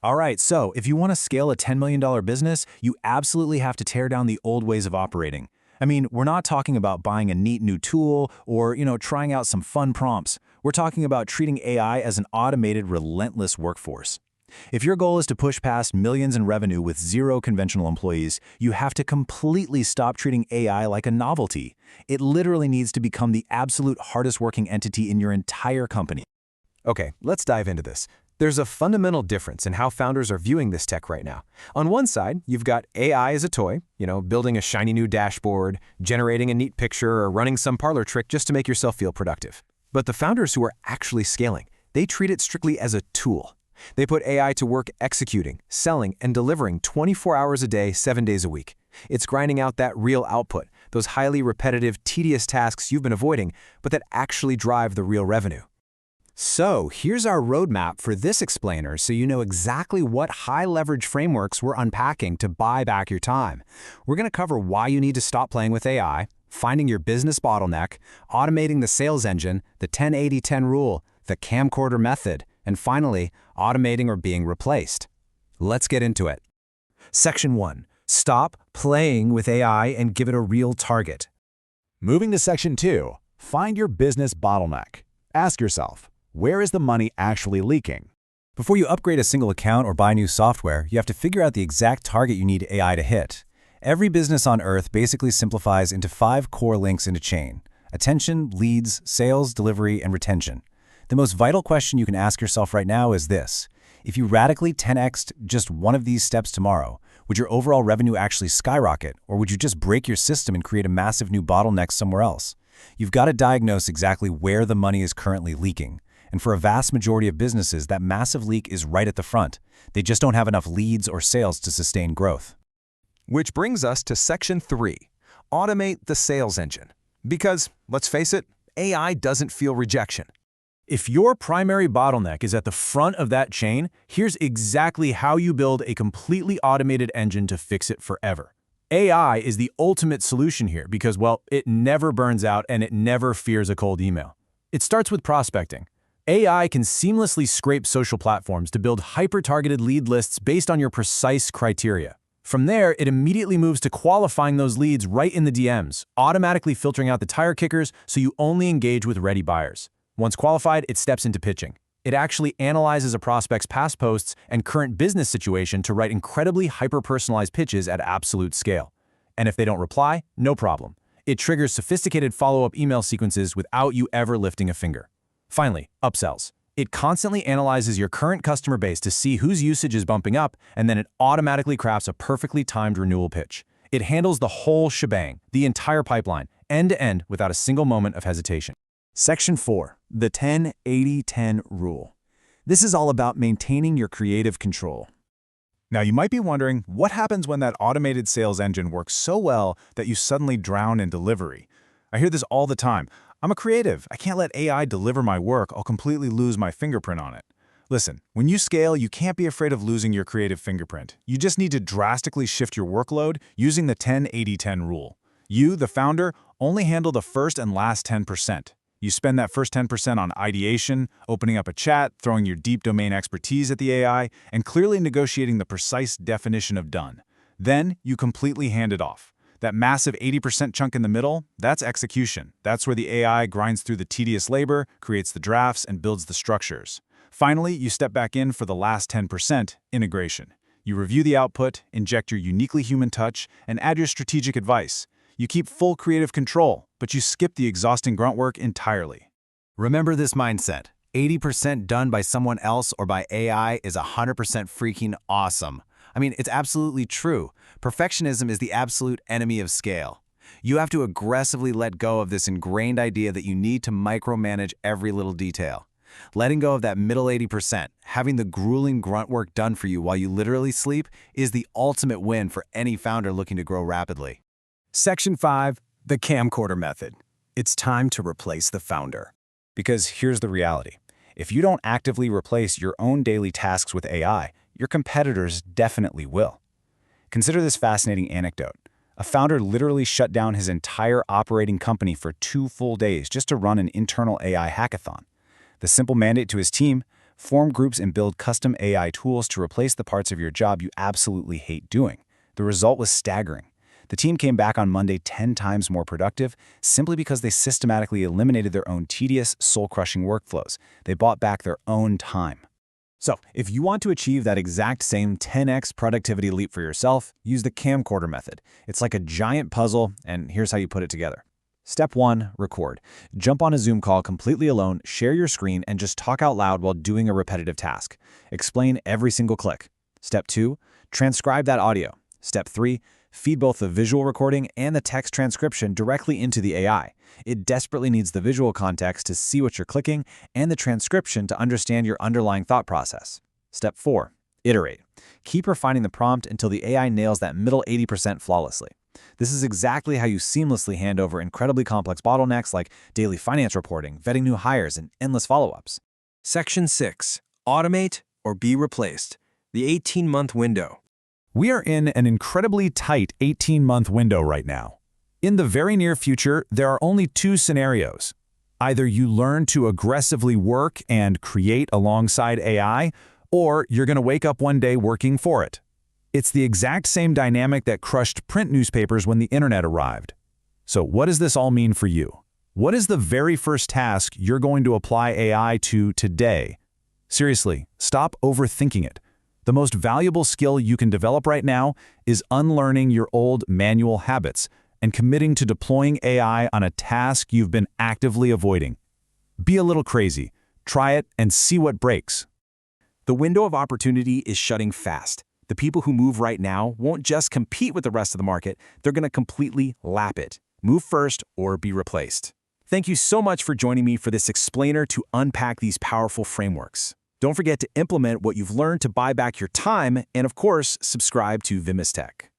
All right, so if you want to scale a $10 million business, you absolutely have to tear down the old ways of operating. I mean, we're not talking about buying a neat new tool or, trying out some fun prompts. We're talking about treating AI as an automated, relentless workforce. If your goal is to push past millions in revenue with zero conventional employees, you have to completely stop treating AI like a novelty. It literally needs to become the absolute hardest working entity in your entire company. Okay, let's dive into this. There's a fundamental difference in how founders are viewing this tech right now. On one side, you've got AI as a toy, building a shiny new dashboard, generating a neat picture, or running some parlor trick just to make yourself feel productive. But the founders who are actually scaling, they treat it strictly as a tool. They put AI to work executing, selling, and delivering 24 hours a day, 7 days a week. It's grinding out that real output, those highly repetitive, tedious tasks you've been avoiding, but that actually drive the real revenue. So here's our roadmap for this explainer so you know exactly what high-leverage frameworks we're unpacking to buy back your time. We're going to cover why you need to stop playing with AI, finding your business bottleneck, automating the sales engine, the 10-80-10 rule, the Camcorder Method, and finally, automating or being replaced. Let's get into it. Section 1. Stop playing with AI and give it a real target. Moving to Section 2. Find your business bottleneck. Ask yourself, where is the money actually leaking? Before you upgrade a single account or buy new software, you have to figure out the exact target you need AI to hit. Every business on Earth basically simplifies into 5 core links in a chain: attention, leads, sales, delivery, and retention. The most vital question you can ask yourself right now is this: if you radically 10x'd just one of these steps tomorrow, would your overall revenue actually skyrocket, or would you just break your system and create a massive new bottleneck somewhere else? You've got to diagnose exactly where the money is currently leaking. And for a vast majority of businesses, that massive leak is right at the front. They just don't have enough leads or sales to sustain growth. Which brings us to Section 3, automate the sales engine. Because, let's face it, AI doesn't feel rejection. If your primary bottleneck is at the front of that chain, here's exactly how you build a completely automated engine to fix it forever. AI is the ultimate solution here because, well, it never burns out and it never fears a cold email. It starts with prospecting. AI can seamlessly scrape social platforms to build hyper-targeted lead lists based on your precise criteria. From there, it immediately moves to qualifying those leads right in the DMs, automatically filtering out the tire kickers so you only engage with ready buyers. Once qualified, it steps into pitching. It actually analyzes a prospect's past posts and current business situation to write incredibly hyper-personalized pitches at absolute scale. And if they don't reply, no problem. It triggers sophisticated follow-up email sequences without you ever lifting a finger. Finally, upsells. It constantly analyzes your current customer base to see whose usage is bumping up, and then it automatically crafts a perfectly timed renewal pitch. It handles the whole shebang, the entire pipeline, end-to-end without a single moment of hesitation. Section 4. The 10-80-10 rule. This is all about maintaining your creative control. Now, you might be wondering, what happens when that automated sales engine works so well that you suddenly drown in delivery? I hear this all the time. I'm a creative. I can't let AI deliver my work. I'll completely lose my fingerprint on it. Listen, when you scale, you can't be afraid of losing your creative fingerprint. You just need to drastically shift your workload using the 10-80-10 rule. You, the founder, only handle the first and last 10%. You spend that first 10% on ideation, opening up a chat, throwing your deep domain expertise at the AI, and clearly negotiating the precise definition of done. Then you completely hand it off. That massive 80% chunk in the middle, that's execution. That's where the AI grinds through the tedious labor, creates the drafts, and builds the structures. Finally, you step back in for the last 10%, integration. You review the output, inject your uniquely human touch, and add your strategic advice. You keep full creative control, but you skip the exhausting grunt work entirely. Remember this mindset: 80% done by someone else or by AI is 100% freaking awesome. I mean, it's absolutely true. Perfectionism is the absolute enemy of scale. You have to aggressively let go of this ingrained idea that you need to micromanage every little detail. Letting go of that middle 80%, having the grueling grunt work done for you while you literally sleep, is the ultimate win for any founder looking to grow rapidly. Section 5, the Camcorder Method. It's time to replace the founder. Because here's the reality. If you don't actively replace your own daily tasks with AI, your competitors definitely will. Consider this fascinating anecdote. A founder literally shut down his entire operating company for 2 full days just to run an internal AI hackathon. The simple mandate to his team: Form groups and build custom AI tools to replace the parts of your job you absolutely hate doing. The result was staggering. The team came back on Monday 10 times more productive simply because they systematically eliminated their own tedious, soul-crushing workflows. They bought back their own time. So, if you want to achieve that exact same 10x productivity leap for yourself, use the Camcorder Method. It's like a giant puzzle, and here's how you put it together. Step 1, record. Jump on a Zoom call completely alone, share your screen, and just talk out loud while doing a repetitive task. Explain every single click. Step 2, transcribe that audio. Step 3, feed both the visual recording and the text transcription directly into the AI. It desperately needs the visual context to see what you're clicking and the transcription to understand your underlying thought process. Step 4, iterate. Keep refining the prompt until the AI nails that middle 80% flawlessly. This is exactly how you seamlessly hand over incredibly complex bottlenecks like daily finance reporting, vetting new hires, and endless follow-ups. Section 6. Automate or be replaced. The 18-month window. We are in an incredibly tight 18-month window right now. In the very near future, there are only two scenarios. Either you learn to aggressively work and create alongside AI, or you're going to wake up one day working for it. It's the exact same dynamic that crushed print newspapers when the internet arrived. So what does this all mean for you? What is the very first task you're going to apply AI to today? Seriously, stop overthinking it. The most valuable skill you can develop right now is unlearning your old manual habits and committing to deploying AI on a task you've been actively avoiding. Be a little crazy. Try it and see what breaks. The window of opportunity is shutting fast. The people who move right now won't just compete with the rest of the market, they're going to completely lap it. Move first or be replaced. Thank you so much for joining me for this explainer to unpack these powerful frameworks. Don't forget to implement what you've learned to buy back your time, and of course, subscribe to Vimis Tech.